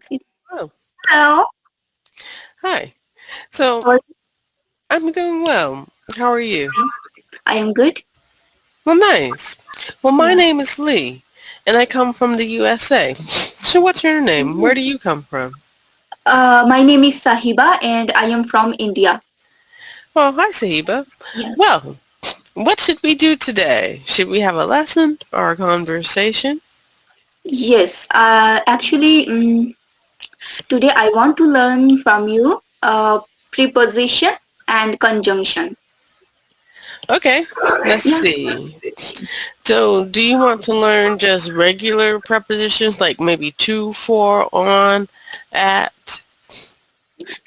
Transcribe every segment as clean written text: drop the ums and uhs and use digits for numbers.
Oh, Hello. hi. So, How are you? I'm doing well. How are you? I am good. Well, nice. Well, my Yeah. name is Lee, and I come from the USA. So, what's your name? Where do you come from? My name is Sahiba and I am from India. Oh, hi, Sahiba. Yeah. Well, what should we do today? Should we have a lesson or a conversation? Yes. Today I want to learn from you preposition and conjunction. Okay, let's Yeah. see. So, do you want to learn just regular prepositions like maybe to, for, on, at?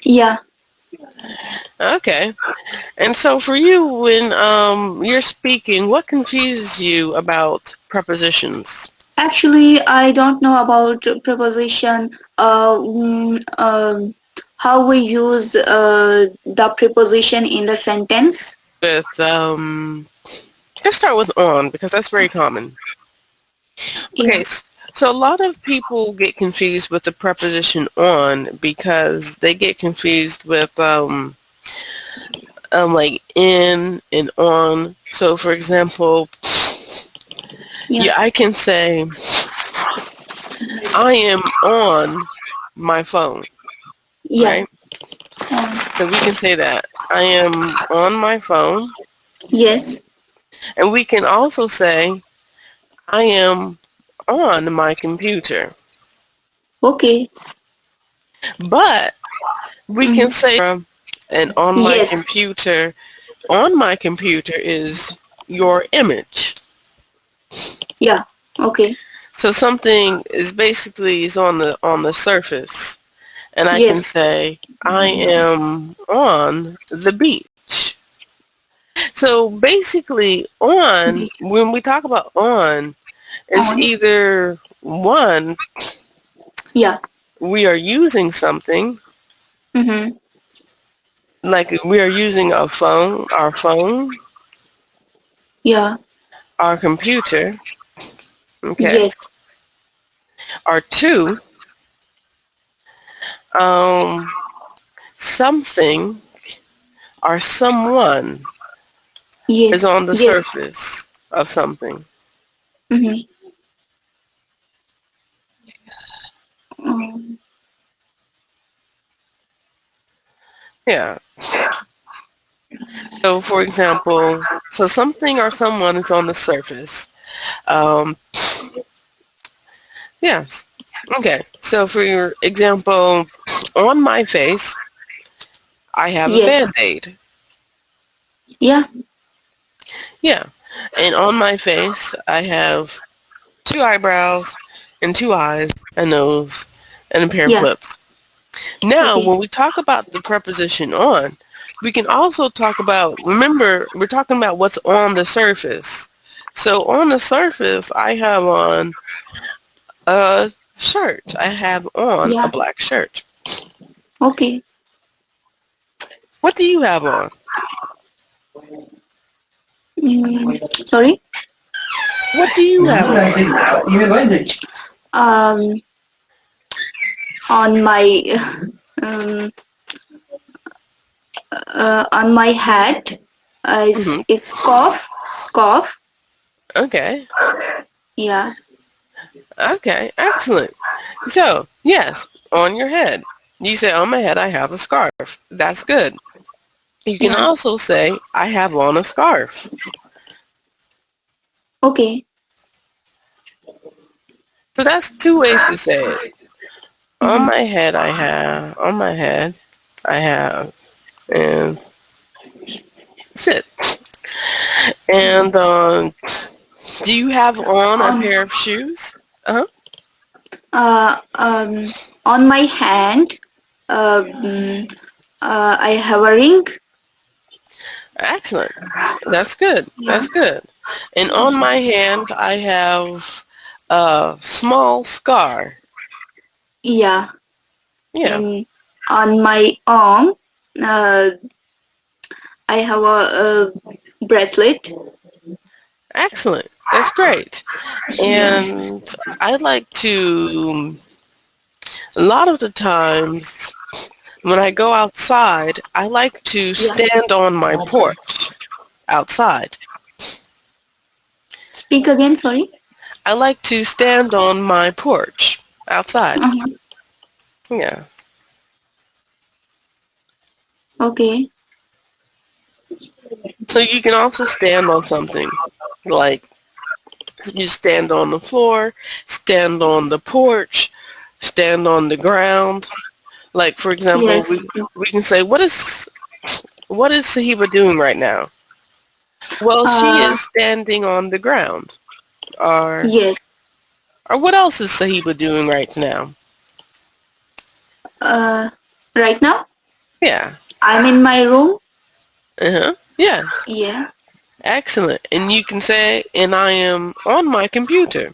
Yeah. Okay. And so for you, when you're speaking, what confuses you about prepositions? I don't know about preposition. How we use the preposition in the sentence. With let's start with on because that's very common. Yeah. Okay, so a lot of people get confused with the preposition on because they get confused with like in and on. So for example, Yeah. yeah, I can say I am on my phone, Yeah. right? Um, So we can say that I am on my phone, yes. and we can also say I am on my computer. Okay. But we can Mhm. say and Yes. on my computer is your image. Yeah. Okay. So something is basically is on the surface, and I can Yes. say I am on the beach. So basically on, when we talk about on, is On. either one, Yeah. we are using something, Mm-hmm. like we are using our phone, Yeah. our computer, okay, Yes. or two, um, something or someone is Yes. on the Yes. surface of something. Mm-hmm. Um, Yeah. So for example, so something or someone is on the surface. Um, yes. Okay. So for your example, on my face, I have a yes. Band-Aid. Yeah. Yeah. And on my face, I have two eyebrows and two eyes, a nose, and a pair of Yeah. lips. Now, Okay. when we talk about the preposition on, we can also talk about, remember, we're talking about what's on the surface. So on the surface, I have on a shirt. I have on a Yeah. black shirt. Okay. What do you have on? Sorry. What do you have on? Um. On my um. On my head Hmm. is scarf. Scarf. Okay. Yeah. Okay. Excellent. So, yes, on your head. You say, on my head, I have a scarf. That's good. You can Yeah. also say, I have on a scarf. Okay. So that's two ways to say it. On Mm-hmm. my head, I have, and sit. And do you have on a On. pair of shoes? Uh-huh. Uh. On my hand. Um. I have a ring. Excellent. That's good. Yeah. That's good. And on my hand, I have a small scar. Yeah. Yeah. And on my arm, uh, I have a bracelet. Excellent. That's great. Yeah. And I'd like to A lot of the times when I go outside, I like to stand on my porch outside. Speak again, sorry. I like to stand on my porch outside. Yeah. Okay. So you can also stand on something, like you stand on the floor, stand on the porch, stand on the ground. Like, for example, Yes. we can say, what is Sahiba doing right now? Well, she is standing on the ground. Or Yes. Or what else is Sahiba doing right now? Right now? Yeah. I'm in my room. Yes. Yeah. Excellent. And you can say, and I am on my computer.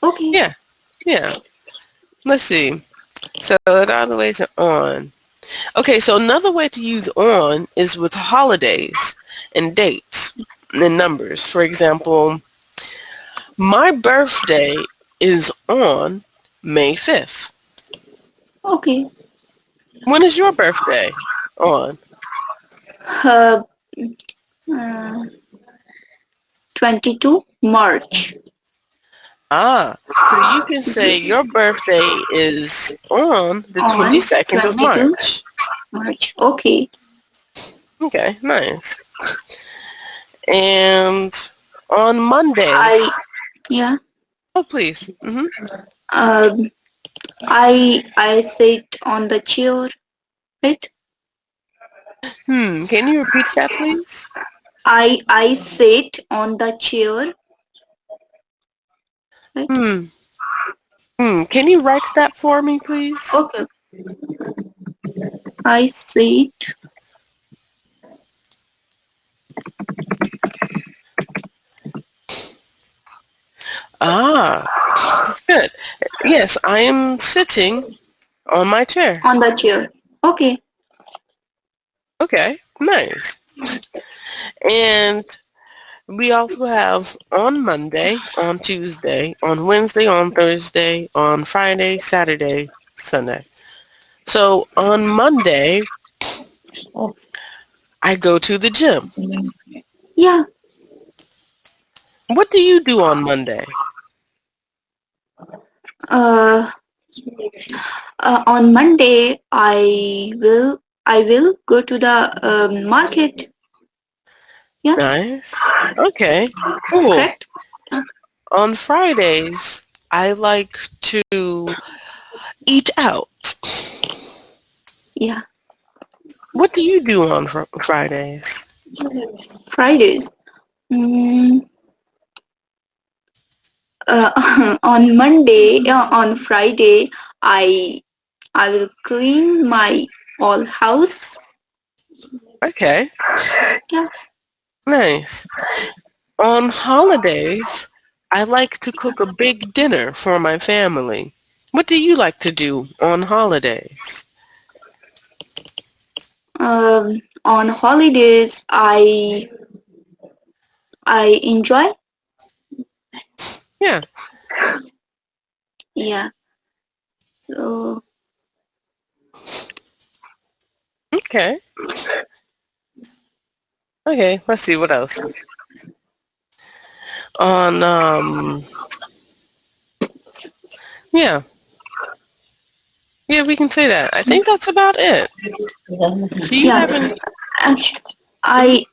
Okay. Yeah. Yeah. Let's see. So the other ways are on. Okay, so another way to use on is with holidays and dates and numbers. For example, my birthday is on May 5th. Okay. When is your birthday on? 22 March. So you can say your birthday is on the 22nd of March. March. Okay. Okay, nice. And on Monday. Yeah. Oh, please. I sit on the chair, right? Can you repeat that, please? I sit on the chair. Right? Can you write that for me, please? Okay. I sit. That's good. Yes, I am sitting on my chair. On the chair. Okay. Okay, nice. And we also have on Monday, on Tuesday, on Wednesday, on Thursday, on Friday, Saturday, Sunday. So on Monday, I go to the gym. Yeah. What do you do on Monday? On Monday, I will go to the market. Yeah. Nice. Okay. Cool. Correct. On Fridays, I like to eat out. Yeah. What do you do on Fridays? Fridays. On Friday, I will clean my whole house. Okay. Yeah. Nice. On holidays, I like to cook a big dinner for my family. What do you like to do on holidays? On holidays, I enjoy. Yeah. Yeah. So. Okay. Okay, let's see what else. On yeah, we can say that. I think that's about it. Do you have any? Actually,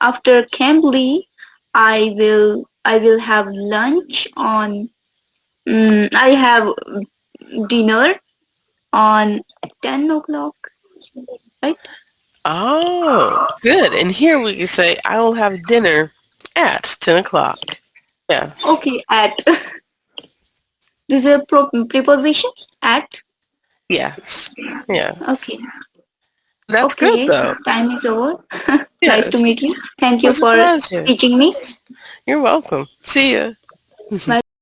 after Cambly, I will have lunch on. I have dinner on 10 o'clock, right? Oh, good. And here we can say, I will have dinner at 10 o'clock. Yes. Okay, at. This is a preposition, at? Yes. Yeah. Okay. That's good, though. Time is over. Yes. Nice to meet you. Thank you It's a for pleasure. teaching me. You're welcome. See ya. Bye.